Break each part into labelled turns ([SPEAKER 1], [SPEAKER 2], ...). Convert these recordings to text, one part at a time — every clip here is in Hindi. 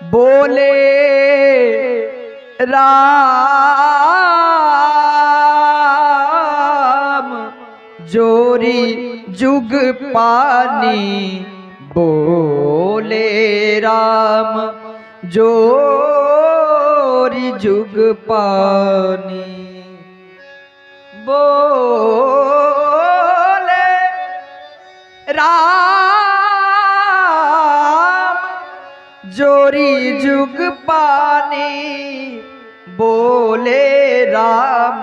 [SPEAKER 1] बोले राम जोरी जुग पानी, बोले राम जोरी जुग पानी, बोले राम जोरी जुग पानी, बोले राम।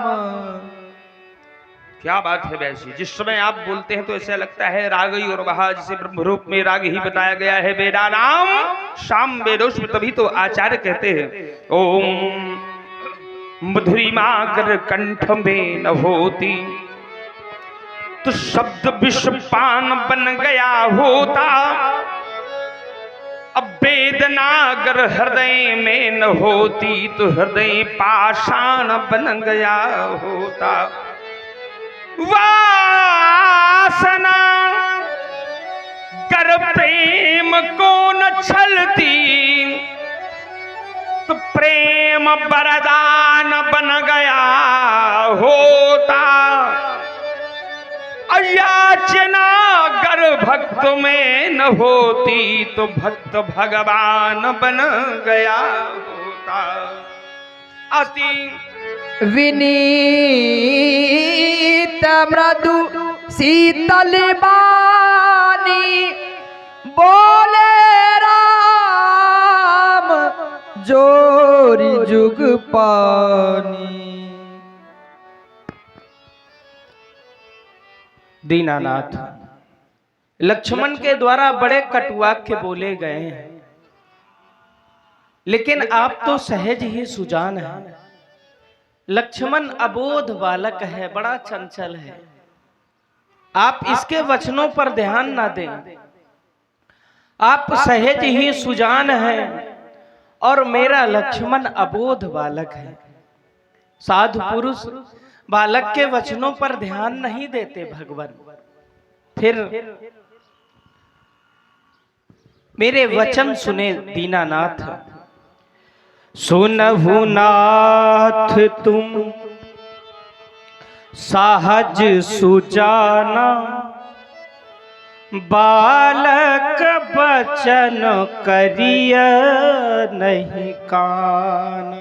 [SPEAKER 2] क्या बात है वैसी, जिस समय आप बोलते हैं तो ऐसा लगता है राग ही और वहा जिसे ब्रह्म रूप में राग ही बताया गया है। वेदा नाम शाम वेदोष्म, तभी तो आचार्य कहते हैं ओम मधुरिमा कर कंठ में न होती तो शब्द विष पान बन गया होता, अब वेदना अगर हृदय में न होती तो हृदय पाषाण बन गया होता। वासना कर प्रेम को न छलती तो प्रेम वरदान बन गया होता। याचना अगर भक्त में न होती तो भक्त भगवान बन गया होता। अति
[SPEAKER 1] विनीत मृदु शीतल बानी, बोले राम जोरी जुग पानी।
[SPEAKER 2] दीनानाथ लक्ष्मण के द्वारा बड़े कटुवाक्य बोले गए हैं, लेकिन आप तो सहज ही सुजान हैं। लक्ष्मण अबोध बालक है, बड़ा चंचल है, आप इसके वचनों पर ध्यान ना दें। आप सहज ही सुजान हैं और मेरा लक्ष्मण अबोध बालक है। साधु पुरुष बालक के वचनों पर ध्यान नहीं देते भगवान। फिर मेरे वचन सुने दीनानाथ। सुनहु नाथ तुम सहज सुजाना, बालक बचन करिय नहीं काना।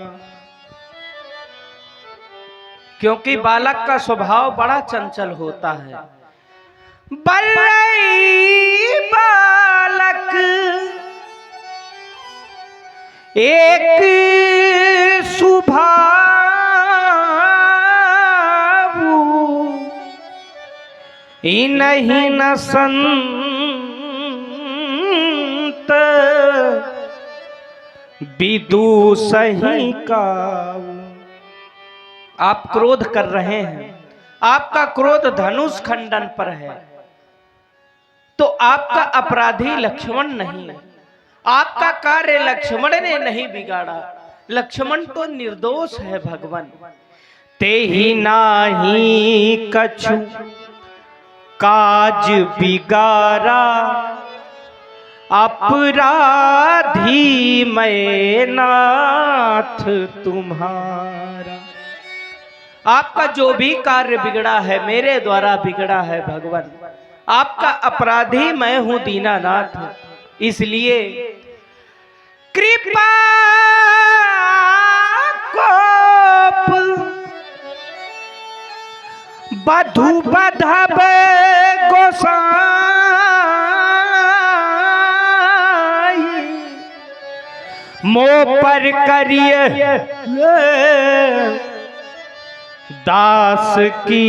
[SPEAKER 2] क्योंकि बालक का स्वभाव बड़ा चंचल होता है। बल्लई बालक एक स्वभाव, इन्हीं न संत विदुषहि काऊ। आप क्रोध कर रहे हैं, आपका क्रोध धनुष खंडन पर है, तो आपका अपराधी लक्ष्मण नहीं, आपका कार्य लक्ष्मण ने नहीं बिगाड़ा। लक्ष्मण तो निर्दोष है भगवान। ते ही नाही कछु काज बिगारा, अपराधी मैं नाथ तुम्हारा। आपका जो भी कार्य बिगड़ा है मेरे द्वारा बिगड़ा है भगवान। आपका अपराधी मैं हूं दीनानाथ, इसलिए कृपा कोप बधु बधब गोसाई, मोह पर करिए दास की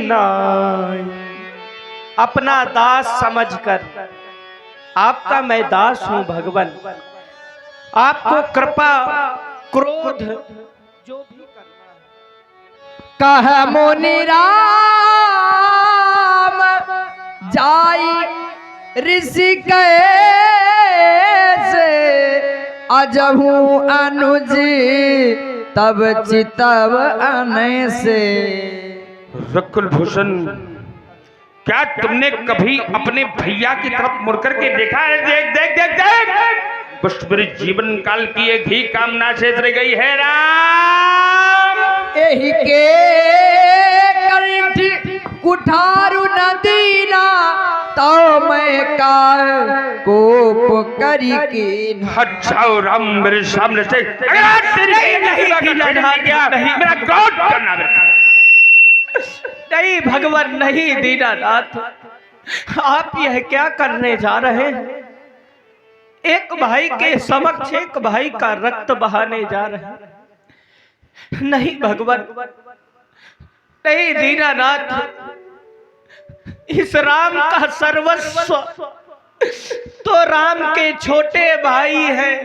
[SPEAKER 2] नाई। अपना दास समझकर, आपका मैं दास हूं भगवान। आपको कृपा क्रोध जो भी करना है।
[SPEAKER 1] कह मुनि राम जाई ऋषिकेश, अजहू अनुज तब चितव अने से।
[SPEAKER 2] रकुल भूषण, क्या तुमने कभी अपने भैया की तरफ मुड़ करके देखा है? देख देख देख देख,
[SPEAKER 3] पुष्परी जीवन काल की एक ही कामना शेष रह गई है राम।
[SPEAKER 1] यही के कंठ कुठारु न दीना तो मैं काल कोप करी की
[SPEAKER 3] अच्छा राम मेरे सामने से मेरा क्रोध करना
[SPEAKER 2] नहीं भगवान नहीं दीनानाथ, आप यह क्या करने जा रहे हैं? एक भाई के समक्ष एक भाई का रक्त बहाने जा रहे हैं। नहीं भगवान नहीं दीनानाथ, इस राम का सर्वस्व तो राम के छोटे भाई हैं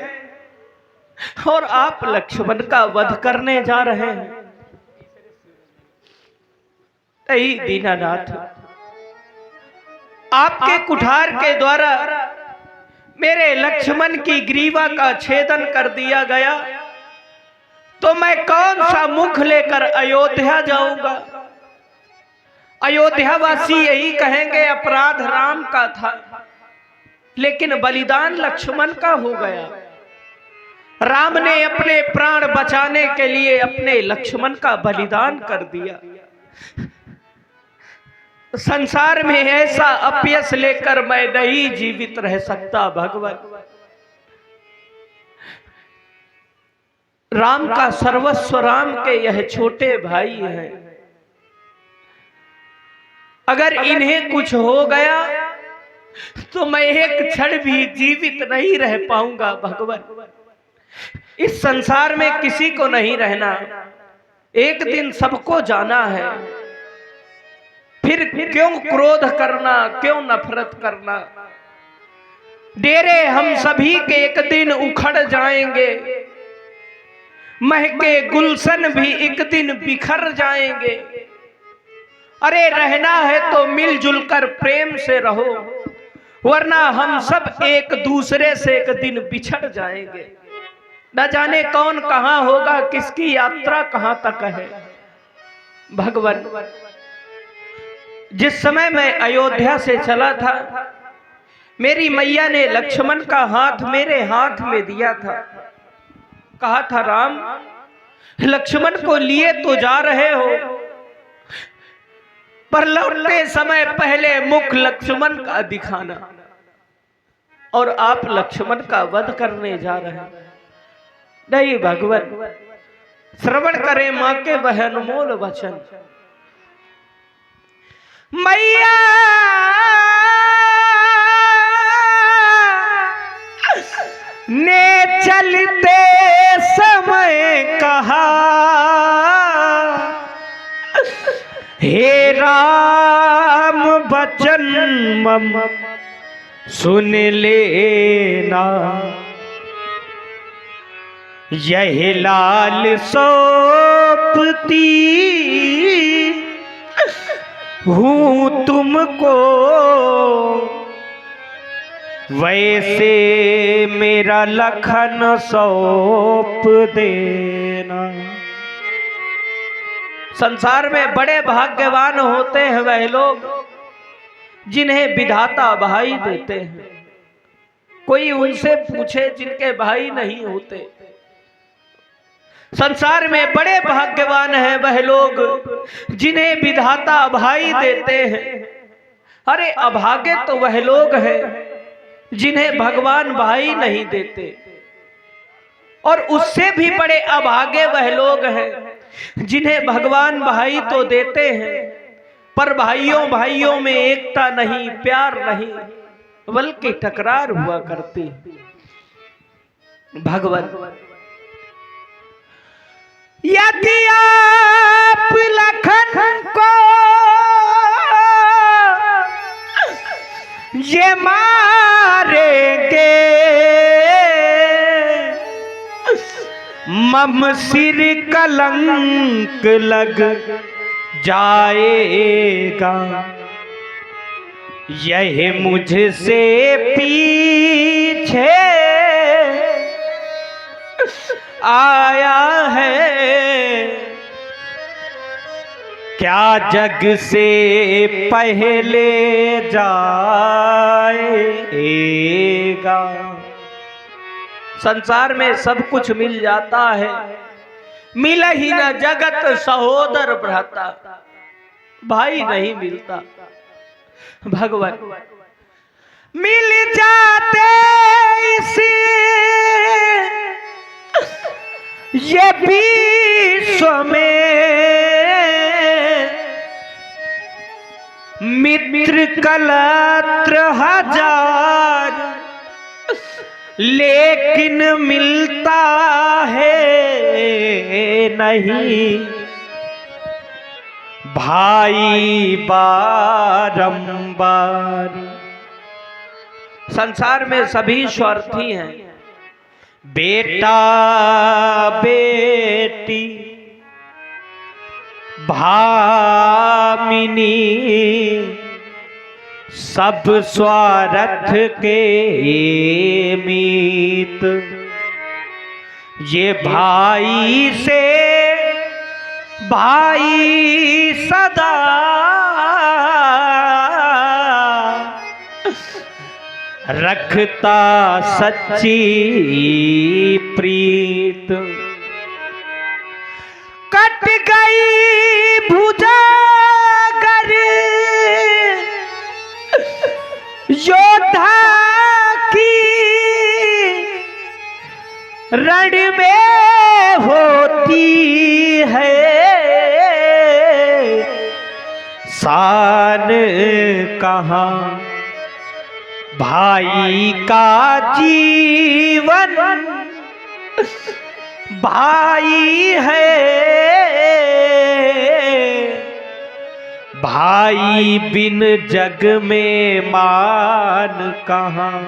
[SPEAKER 2] और आप लक्ष्मण का वध करने जा रहे हैं। नहीं दीनानाथ, आपके कुठार के द्वारा मेरे लक्ष्मण की ग्रीवा का छेदन कर दिया गया तो मैं कौन सा मुख लेकर अयोध्या जाऊंगा? अयोध्यावासी यही कहेंगे अपराध राम का था, लेकिन बलिदान लक्ष्मण का हो गया। राम ने अपने प्राण बचाने के लिए अपने लक्ष्मण का बलिदान कर दिया। संसार में ऐसा अपयश लेकर मैं नहीं जीवित रह सकता भगवान। राम का सर्वस्व राम के यह छोटे भाई हैं, अगर इन्हें कुछ हो गया तो मैं एक क्षण भी जीवित नहीं रह पाऊंगा भगवान। इस संसार में किसी को नहीं रहना, एक दिन सबको जाना है। फिर क्यों क्रोध करना, क्यों नफरत करना? डेरे हम सभी के एक दिन उखड़ जाएंगे, महके गुलशन भी एक दिन बिखर जाएंगे। अरे रहना है तो मिलजुल कर प्रेम से रहो, वरना हम सब एक दूसरे से एक दिन बिछड़ जाएंगे। न जाने कौन कहां होगा, किसकी यात्रा कहां तक है। भगवान जिस समय मैं अयोध्या से चला था, मेरी मैया ने लक्ष्मण का हाथ मेरे हाथ में दिया था। कहा था राम लक्ष्मण को लिए तो जा रहे हो, पर लौटते समय पहले मुख लक्ष्मण का दिखाना। और आप लक्ष्मण का वध करने जा रहे हैं। नहीं भगवान, श्रवण करें मां के वह अनमोल वचन। मैया ने चलते समय कहा, हे राम बचन मम सुन लेना, यह लाल सौंपती हूँ तुमको, वैसे मेरा लखन सौंप देना। संसार में बड़े भाग्यवान होते हैं वह लोग जिन्हें विधाता भाई देते हैं। कोई उनसे पूछे जिनके भाई नहीं होते। संसार में बड़े भाग्यवान हैं वह लोग जिन्हें विधाता भाई देते हैं। अरे अभागे तो वह लोग हैं जिन्हें भगवान भाई नहीं देते। और उससे भी बड़े अभागे वह लोग हैं जिन्हें भगवान भाई तो देते हैं, पर भाइयों भाइयों में एकता नहीं, प्यार नहीं, बल्कि टकरार हुआ करती। भगवान यदि आप लखन को ये मारेंगे, मम सिर कलंक लग जाएगा। यह मुझसे पीछे आया है, क्या जग से पहले जाएगा। संसार में सब कुछ मिल जाता है, मिल ही न जगत सहोदर भ्राता, भाई नहीं मिलता। भगवान मिल जाते इसी ये विश्व में मित्र कलत्र हजार, लेकिन मिलता है नहीं भाई बारंबार। संसार में सभी स्वार्थी हैं, बेटा बेटी भामिनी सब स्वार्थ के मीत। ये भाई से भाई सदा रखता सच्ची प्रीत। कट गई भुजागर योद्धा की, रण में होती है शान कहाँ। भाई का जीवन भाई है, भाई बिन जग में मान कहाँ।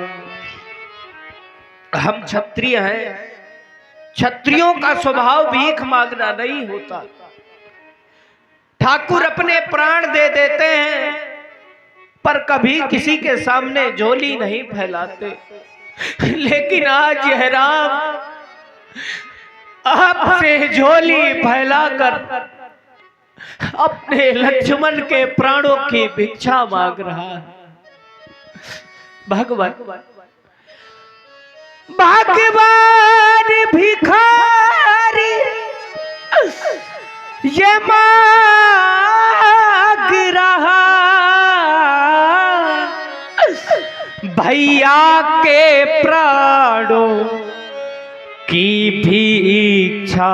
[SPEAKER 2] हम क्षत्रिय हैं, क्षत्रियों का स्वभाव भीख मांगना नहीं होता। ठाकुर अपने प्राण दे देते हैं पर कभी किसी के सामने झोली नहीं फैलाते। लेकिन आज यह राम आपसे झोली फैलाकर अपने लक्ष्मण के प्राणों की भिक्षा मांग रहा है। भगवान भगवान भिखारी ये मांग रहा, भैया के प्राणों की भी इच्छा,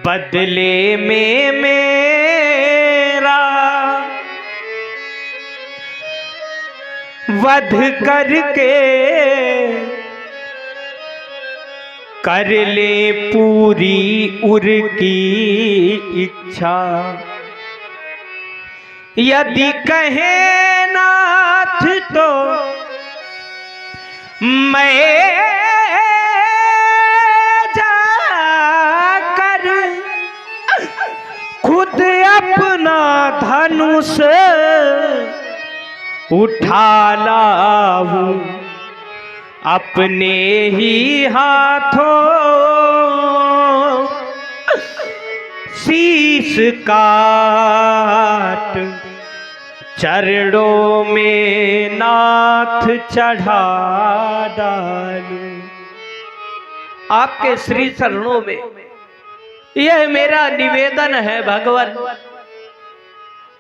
[SPEAKER 2] बदले में मेरा वध करके कर ले पूरी उर की इच्छा। यदि कहे नाथ तो मैं जाकर खुद अपना धनुष उठा लाऊं, अपने ही हाथों शीश काट चरणों में नाथ चढ़ा डालूं। आपके श्री चरणों में यह मेरा निवेदन है भगवान,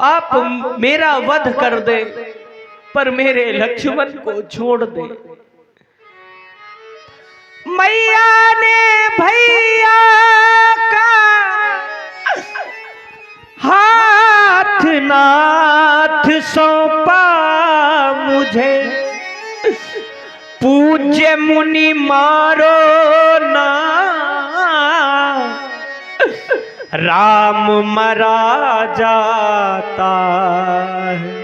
[SPEAKER 2] आप मेरा वध कर दे पर मेरे लक्ष्मण को छोड़ दे। मैया ने भैया का हाथ नाथ सौंपा मुझे, पूज्य मुनि मारो ना राम मरा जाता है।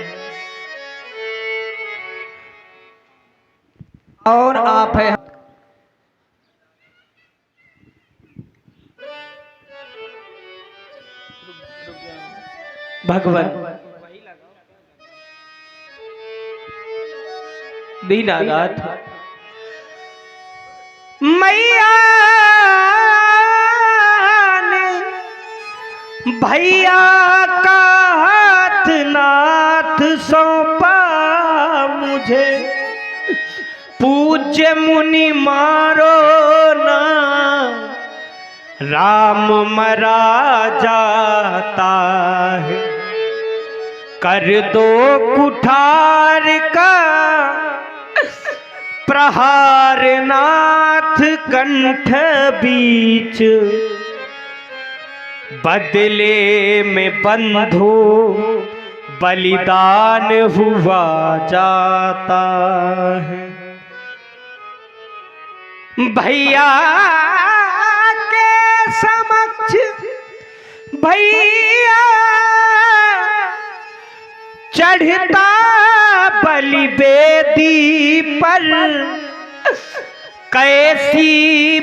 [SPEAKER 1] और आप है
[SPEAKER 2] भगवान दीनानाथ मैया ने भैया का हाथ नाथ सौंपा मुझे, पूज्य मुनि मारो ना राम मरा जाता है, कर दो कुठार का प्रहार नाथ कंठ बीच, बदले में बंधु बलिदान हुआ जाता है। भैया के समक्ष भैया चढ़ता बलि बेदी पर, कैसी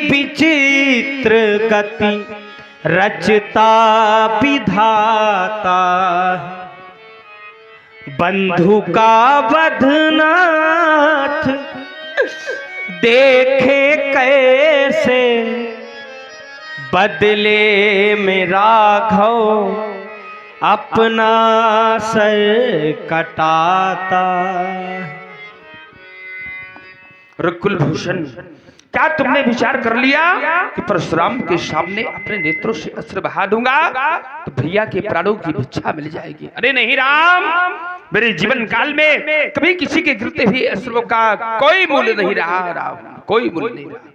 [SPEAKER 2] विचित्र गति रचता विधाता, बंधु का वधनाथ देखे कैसे, बदले में राघव अपना सर कटाता।
[SPEAKER 3] कुलभूषण, क्या तुमने विचार कर लिया कि परशुराम के सामने अपने नेत्रों से अस्त्र बहा दूंगा तो भैया के प्राणों की भिक्षा मिल जाएगी? अरे नहीं राम, मेरे जीवन काल में कभी किसी के गिरते हुए अस्त्रों का कोई मूल्य नहीं रहा राम, कोई मूल्य नहीं रहा।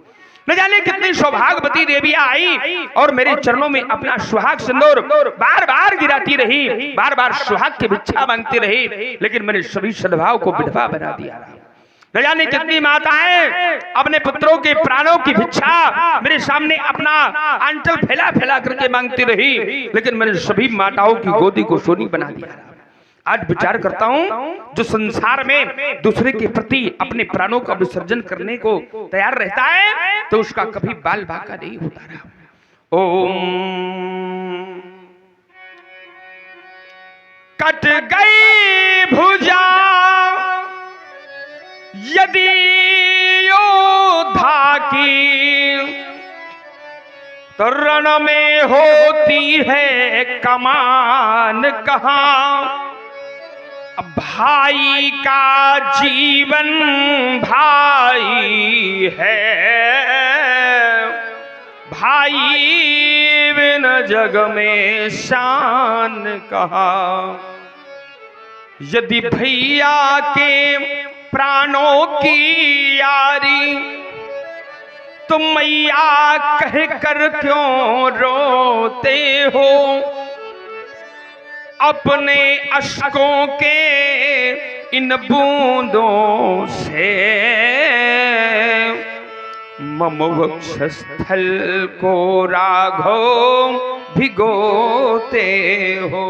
[SPEAKER 3] न जाने कितनी सौभाग्यवती देवियां आई और मेरे चरणों में अपना सुहाग सिंदूर बार बार गिराती रही, बार बार सुहाग की भिक्षा मांगती रही, लेकिन मैंने सभी सद्भाव को विधवा बना दिया। न जाने कितनी माताएं अपने पुत्रों के प्राणों की भिक्षा मेरे सामने अपना आंचल फैला फैला करके मांगती रही, लेकिन मैंने सभी माताओं की गोदी को सोनी बना दिया। आज विचार करता हूं, जो संसार में दूसरे के प्रति अपने प्राणों का विसर्जन करने को तैयार रहता है तो उसका कभी बाल बांका नहीं होता रहा। ओम कट गई भुजा यदि योद्धा की, तो रण में होती है कमान कहां। भाई का जीवन भाई है, भाई बिन जग में शान कहां। यदि भैया के प्राणों की यारी तो मैया कह कर क्यों रोते हो, अपने अश्कों के इन बूंदों से मम वक्षस्थल को राघव भिगोते हो।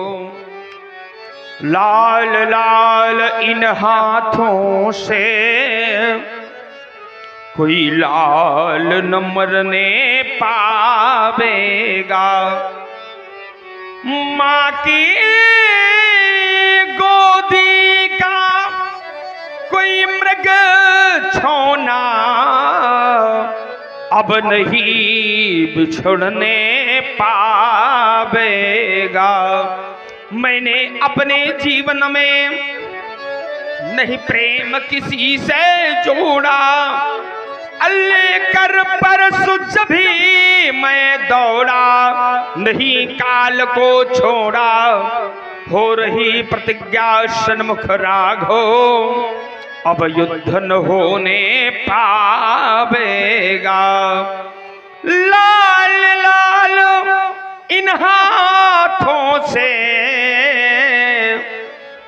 [SPEAKER 3] लाल लाल इन हाथों से कोई लाल न मरने पावेगा। माँ की गोदी का कोई मृग छोना अब नहीं बिछुड़ने पावेगा। मैंने अपने जीवन में नहीं प्रेम किसी से जोड़ा, लेकर परसु भी मैं दौड़ा, नहीं काल को छोड़ा। हो रही प्रतिज्ञा सन्मुख राघव, अब युद्ध न होने पावेगा। लाल लाल इन हाथों से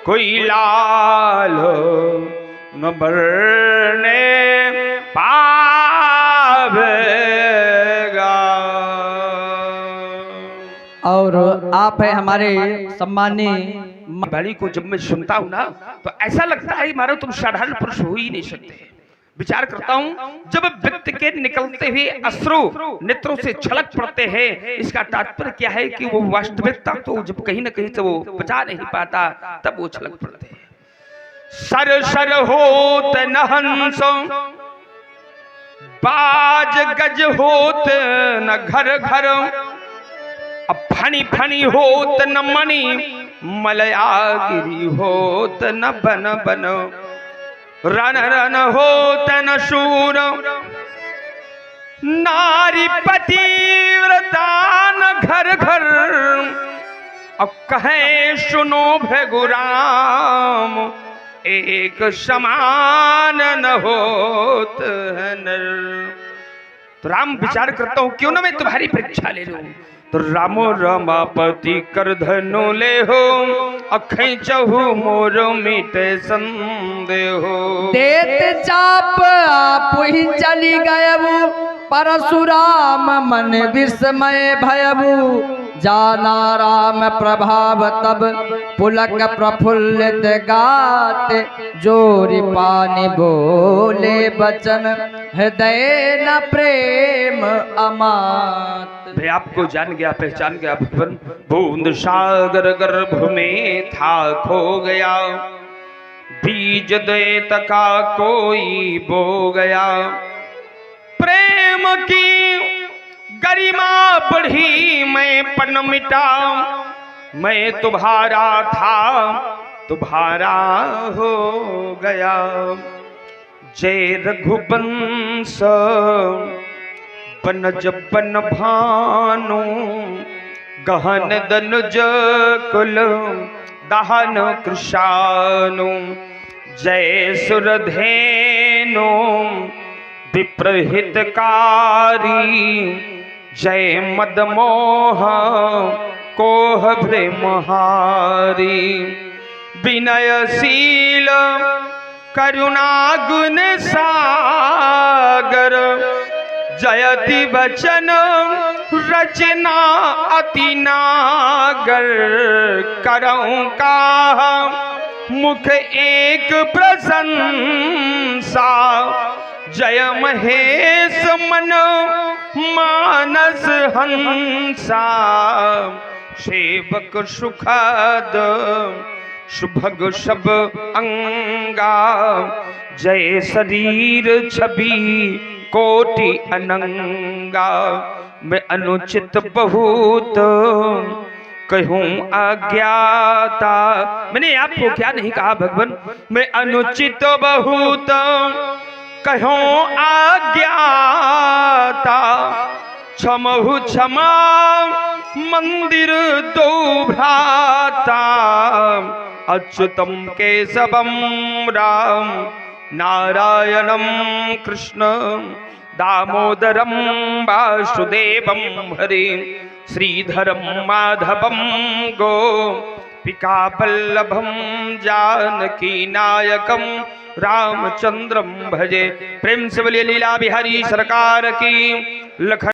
[SPEAKER 3] कोई लाल न बरने पावेगा।
[SPEAKER 1] और आप है हमारे सम्मानीय
[SPEAKER 3] वाली को जब मैं सुनता हूं ना तो ऐसा लगता है मानो तुम साधारण पुरुष हो ही नहीं सकते। विचार करता हूं, जब व्यक्ति के निकलते हुए अश्रु नेत्रों से छलक पड़ते हैं, इसका तात्पर्य क्या है कि वो वास्तविकता तो जब कहीं ना कहीं से वो बचा नहीं पाता तब वो छलक पड़ते हैं। सर सर होत न हंस, बाज गज होत न घर घर, अब फणी फणी होत न मणि, मलयागिरी होत न बन बन। रन रन हो तन शूर नारी पतिव्रता न घर घर अब कहे सुनो भृगुराम एक समान न होत है नर। तो राम विचार करता हूं क्यों ना मैं तुम्हारी परीक्षा ले लूं। तो रामो रमापति कर धनु ले हो अखें चहु मोर मीटे संदेहो।
[SPEAKER 1] देत चाप आप ही चली गयबू परशुराम मन विस्मय भयबू। जाना राम प्रभाव तब पुलक प्रफुल्लित गात जोरि पानी बोले बचन हृदय न प्रेम अमात।
[SPEAKER 3] भाई आपको जान गया पहचान गया भगवान। बूंद सागर गर्भ में था खो गया बीज द्वैत का कोई बो गया। प्रेम की गरिमा बढ़ी मैं पन मिटा मैं तुम्हारा था तुम्हारा हो गया। जय रघुवंश बनज बन भानु गहन दनुज कुल दहन कृशानु। जय सुरधेनु विप्रहितकारी जय मदमोह कोह भ्रमहारी। विनयशील करुणा गुण सागर जयति वचन रचना अति नागर। करऊं का मुख एक प्रशंसा जय महेश मन मानस हंसा। सेवक सुखद सुभग सब अंगा जय शरीर छवि कोटि अनंगा। मैं अनुचित बहुत कहूँ अज्ञाता। मैंने आपको क्या नहीं कहा भगवान। मैं अनुचित बहुत कहूँ अज्ञाता। क्षमहु क्षमा मंदिर दो भ्राता। अच्युतम केशवम राम नारायणम कृष्ण दामोदरम वासुदेवम हरे। श्रीधरम माधवम गोपिका वल्लभम जानकी नायकम रामचंद्रम भजे। प्रेम से बोलिए लीला बिहारी सरकार की। लखन